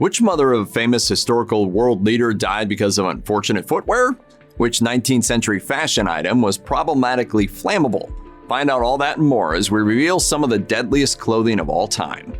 Which mother of famous historical world leader died because of unfortunate footwear? Which 19th century fashion item was problematically flammable? Find out all that and more as we reveal some of the deadliest clothing of all time.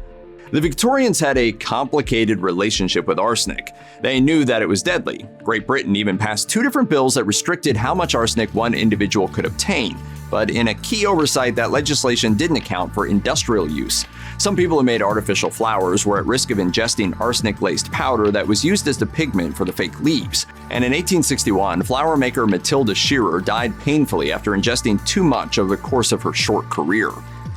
The Victorians had a complicated relationship with arsenic. They knew that it was deadly. Great Britain even passed 2 different bills that restricted how much arsenic one individual could obtain. But in a key oversight, that legislation didn't account for industrial use. Some people who made artificial flowers were at risk of ingesting arsenic-laced powder that was used as the pigment for the fake leaves. And in 1861, flower maker Matilda Shearer died painfully after ingesting too much over the course of her short career.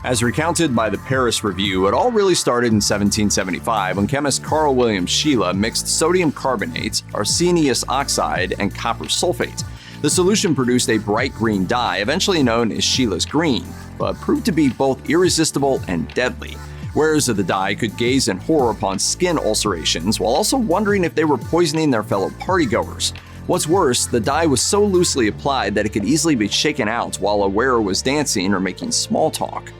As recounted by the Paris Review, it all really started in 1775 when chemist Carl William Scheele mixed sodium carbonate, arsenious oxide, and copper sulfate. The solution produced a bright green dye, eventually known as Scheele's green, but proved to be both irresistible and deadly. Wearers of the dye could gaze in horror upon skin ulcerations while also wondering if they were poisoning their fellow partygoers. What's worse, the dye was so loosely applied that it could easily be shaken out while a wearer was dancing or making small talk.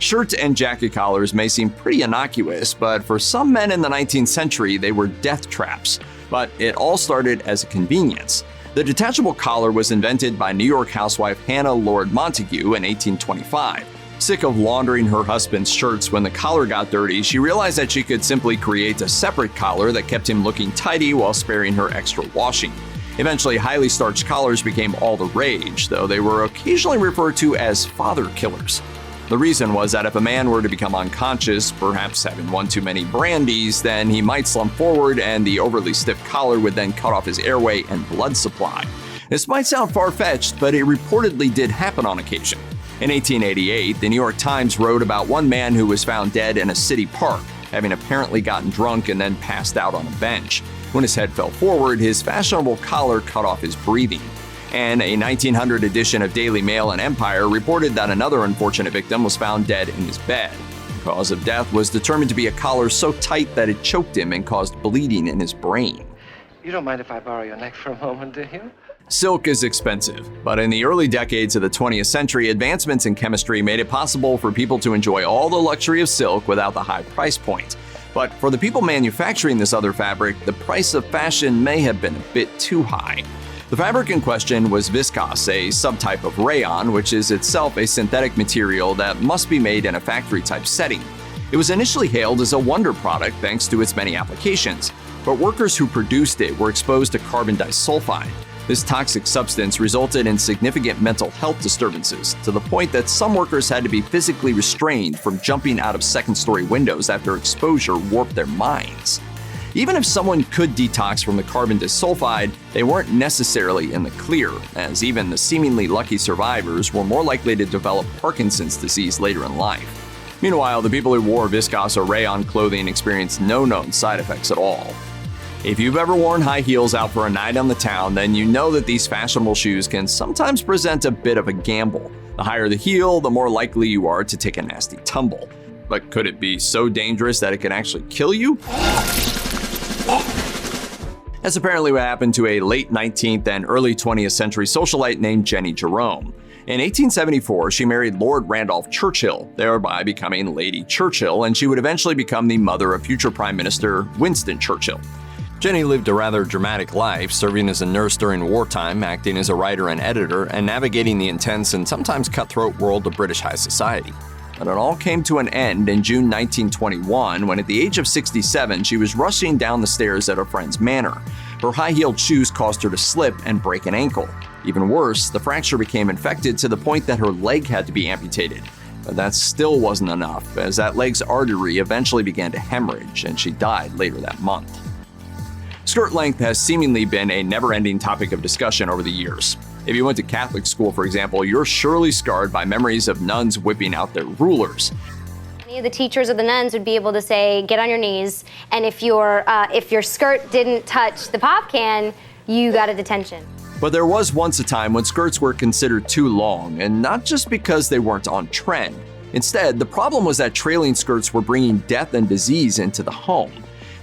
Shirt and jacket collars may seem pretty innocuous, but for some men in the 19th century, they were death traps. But it all started as a convenience. The detachable collar was invented by New York housewife Hannah Lord Montague in 1825. Sick of laundering her husband's shirts when the collar got dirty, she realized that she could simply create a separate collar that kept him looking tidy while sparing her extra washing. Eventually, highly starched collars became all the rage, though they were occasionally referred to as father killers. The reason was that if a man were to become unconscious, perhaps having one too many brandies, then he might slump forward and the overly stiff collar would then cut off his airway and blood supply. This might sound far-fetched, but it reportedly did happen on occasion. In 1888, the New York Times wrote about one man who was found dead in a city park, having apparently gotten drunk and then passed out on a bench. When his head fell forward, his fashionable collar cut off his breathing. And a 1900 edition of Daily Mail and Empire reported that another unfortunate victim was found dead in his bed. The cause of death was determined to be a collar so tight that it choked him and caused bleeding in his brain. You don't mind if I borrow your neck for a moment, do you? Silk is expensive, but in the early decades of the 20th century, advancements in chemistry made it possible for people to enjoy all the luxury of silk without the high price point. But for the people manufacturing this other fabric, the price of fashion may have been a bit too high. The fabric in question was viscose, a subtype of rayon, which is itself a synthetic material that must be made in a factory-type setting. It was initially hailed as a wonder product thanks to its many applications, but workers who produced it were exposed to carbon disulfide. This toxic substance resulted in significant mental health disturbances, to the point that some workers had to be physically restrained from jumping out of second-story windows after exposure warped their minds. Even if someone could detox from the carbon disulfide, they weren't necessarily in the clear, as even the seemingly lucky survivors were more likely to develop Parkinson's disease later in life. Meanwhile, the people who wore viscose or rayon clothing experienced no known side effects at all. If you've ever worn high heels out for a night on the town, then you know that these fashionable shoes can sometimes present a bit of a gamble. The higher the heel, the more likely you are to take a nasty tumble. But could it be so dangerous that it can actually kill you? That's apparently what happened to a late 19th and early 20th century socialite named Jenny Jerome. In 1874, she married Lord Randolph Churchill, thereby becoming Lady Churchill, and she would eventually become the mother of future Prime Minister Winston Churchill. Jenny lived a rather dramatic life, serving as a nurse during wartime, acting as a writer and editor, and navigating the intense and sometimes cutthroat world of British high society. But it all came to an end in June 1921 when at the age of 67 she was rushing down the stairs at a friend's manor. Her high-heeled shoes caused her to slip and break an ankle. Even worse, the fracture became infected to the point that her leg had to be amputated. But that still wasn't enough, as that leg's artery eventually began to hemorrhage and she died later that month. Skirt length has seemingly been a never-ending topic of discussion over the years. If you went to Catholic school, for example, you're surely scarred by memories of nuns whipping out their rulers. Any of the teachers or the nuns would be able to say, get on your knees, and if your skirt didn't touch the pop can, you got a detention. But there was once a time when skirts were considered too long, and not just because they weren't on trend. Instead, the problem was that trailing skirts were bringing death and disease into the home.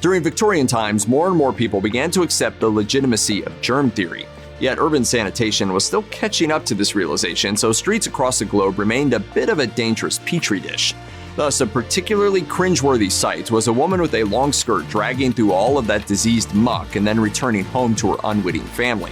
During Victorian times, more and more people began to accept the legitimacy of germ theory. Yet urban sanitation was still catching up to this realization, so streets across the globe remained a bit of a dangerous petri dish. Thus, a particularly cringeworthy sight was a woman with a long skirt dragging through all of that diseased muck and then returning home to her unwitting family.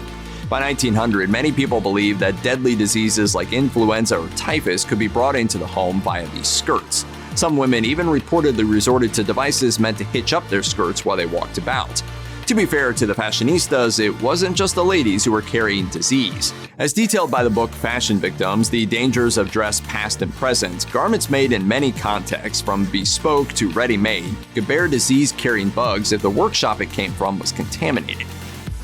By 1900, many people believed that deadly diseases like influenza or typhus could be brought into the home via these skirts. Some women even reportedly resorted to devices meant to hitch up their skirts while they walked about. To be fair to the fashionistas, it wasn't just the ladies who were carrying disease. As detailed by the book Fashion Victims, The Dangers of Dress Past and Present, garments made in many contexts, from bespoke to ready-made, could bear disease-carrying bugs if the workshop it came from was contaminated.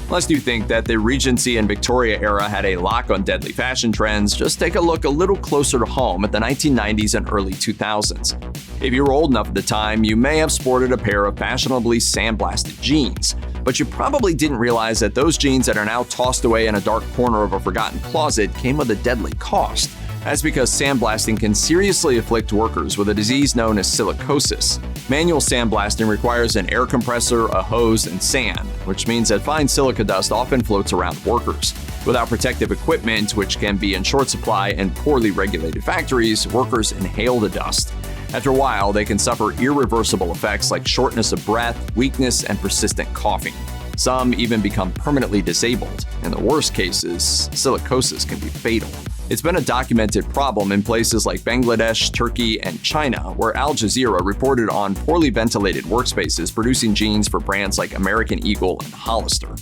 Lest you think that the Regency and Victoria era had a lock on deadly fashion trends, just take a look a little closer to home at the 1990s and early 2000s. If you were old enough at the time, you may have sported a pair of fashionably sandblasted jeans, but you probably didn't realize that those jeans that are now tossed away in a dark corner of a forgotten closet came with a deadly cost. That's because sandblasting can seriously afflict workers with a disease known as silicosis. Manual sandblasting requires an air compressor, a hose, and sand, which means that fine silica dust often floats around workers. Without protective equipment, which can be in short supply in poorly regulated factories, workers inhale the dust. After a while, they can suffer irreversible effects like shortness of breath, weakness, and persistent coughing. Some even become permanently disabled. In the worst cases, silicosis can be fatal. It's been a documented problem in places like Bangladesh, Turkey, and China, where Al Jazeera reported on poorly ventilated workspaces producing jeans for brands like American Eagle and Hollister.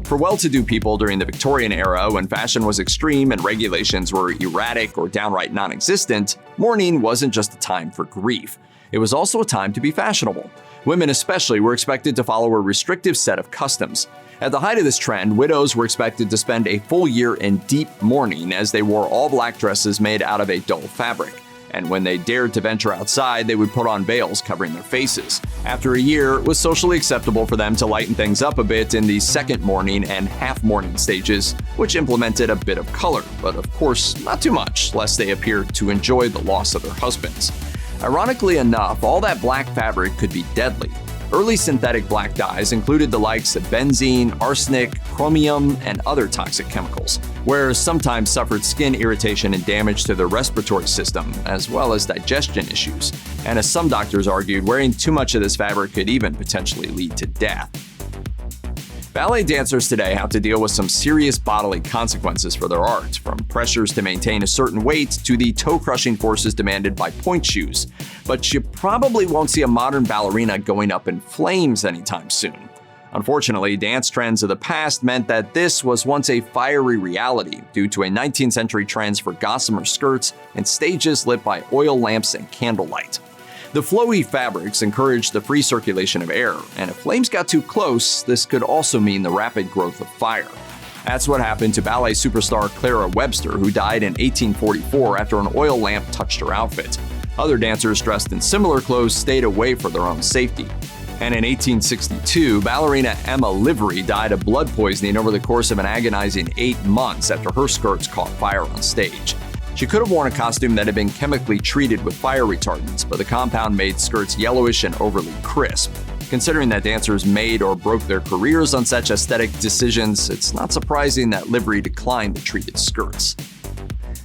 For well-to-do people during the Victorian era, when fashion was extreme and regulations were erratic or downright non-existent, mourning wasn't just a time for grief. It was also a time to be fashionable. Women especially were expected to follow a restrictive set of customs. At the height of this trend, widows were expected to spend a full year in deep mourning as they wore all black dresses made out of a dull fabric. And when they dared to venture outside, they would put on veils covering their faces. After a year, it was socially acceptable for them to lighten things up a bit in the second mourning and half mourning stages, which implemented a bit of color, but of course not too much, lest they appear to enjoy the loss of their husbands. Ironically enough, all that black fabric could be deadly. Early synthetic black dyes included the likes of benzene, arsenic, chromium, and other toxic chemicals. Wearers sometimes suffered skin irritation and damage to their respiratory system, as well as digestion issues. And as some doctors argued, wearing too much of this fabric could even potentially lead to death. Ballet dancers today have to deal with some serious bodily consequences for their art, from pressures to maintain a certain weight to the toe-crushing forces demanded by pointe shoes. But you probably won't see a modern ballerina going up in flames anytime soon. Unfortunately, dance trends of the past meant that this was once a fiery reality due to a 19th century trend for gossamer skirts and stages lit by oil lamps and candlelight. The flowy fabrics encouraged the free circulation of air, and if flames got too close, this could also mean the rapid growth of fire. That's what happened to ballet superstar Clara Webster, who died in 1844 after an oil lamp touched her outfit. Other dancers dressed in similar clothes stayed away for their own safety. And in 1862, ballerina Emma Livery died of blood poisoning over the course of an agonizing 8 months after her skirts caught fire on stage. She could have worn a costume that had been chemically treated with fire retardants, but the compound made skirts yellowish and overly crisp. Considering that dancers made or broke their careers on such aesthetic decisions, it's not surprising that Livery declined the treated skirts.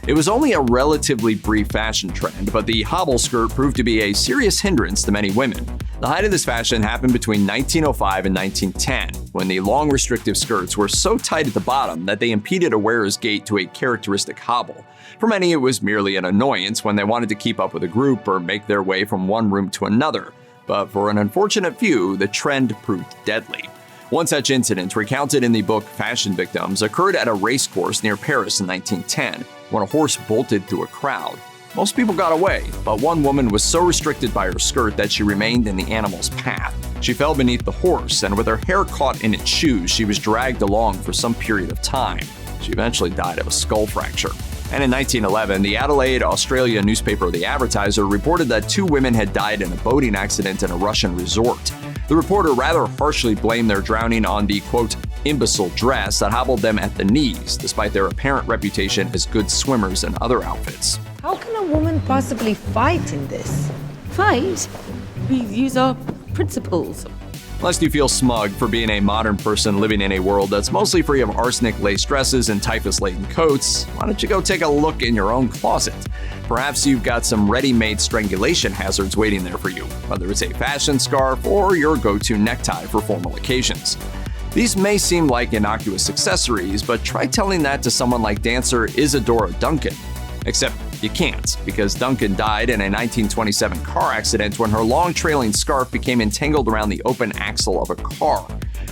It was only a relatively brief fashion trend, but the Hobble skirt proved to be a serious hindrance to many women. The height of this fashion happened between 1905 and 1910, when the long restrictive skirts were so tight at the bottom that they impeded a wearer's gait to a characteristic hobble. For many, it was merely an annoyance when they wanted to keep up with a group or make their way from one room to another. But for an unfortunate few, the trend proved deadly. One such incident, recounted in the book Fashion Victims, occurred at a racecourse near Paris in 1910, when a horse bolted through a crowd. Most people got away, but one woman was so restricted by her skirt that she remained in the animal's path. She fell beneath the horse, and with her hair caught in its shoes, she was dragged along for some period of time. She eventually died of a skull fracture. And in 1911, the Adelaide, Australia newspaper The Advertiser reported that 2 women had died in a boating accident in a Russian resort. The reporter rather harshly blamed their drowning on the, quote, imbecile dress that hobbled them at the knees, despite their apparent reputation as good swimmers in other outfits. How can a woman possibly fight in this? Fight? We use our principles. Lest you feel smug for being a modern person living in a world that's mostly free of arsenic-laced dresses and typhus-laden coats, why don't you go take a look in your own closet? perhaps you've got some ready-made strangulation hazards waiting there for you, whether it's a fashion scarf or your go-to necktie for formal occasions. These may seem like innocuous accessories, but try telling that to someone like dancer Isadora Duncan. Except you can't, because Duncan died in a 1927 car accident when her long trailing scarf became entangled around the open axle of a car.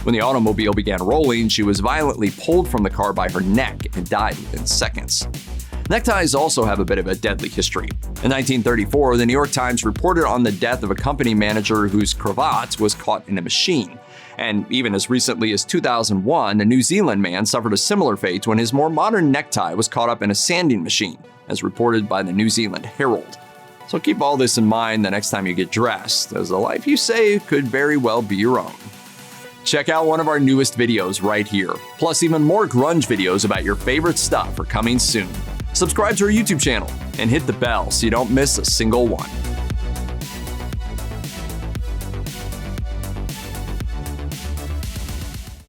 When the automobile began rolling, she was violently pulled from the car by her neck and died within seconds. Neckties also have a bit of a deadly history. In 1934, the New York Times reported on the death of a company manager whose cravat was caught in a machine. And even as recently as 2001, a New Zealand man suffered a similar fate when his more modern necktie was caught up in a sanding machine, as reported by the New Zealand Herald. So keep all this in mind the next time you get dressed, as the life you save could very well be your own. Check out one of our newest videos right here. Plus, even more grunge videos about your favorite stuff are coming soon. Subscribe to our YouTube channel and hit the bell so you don't miss a single one.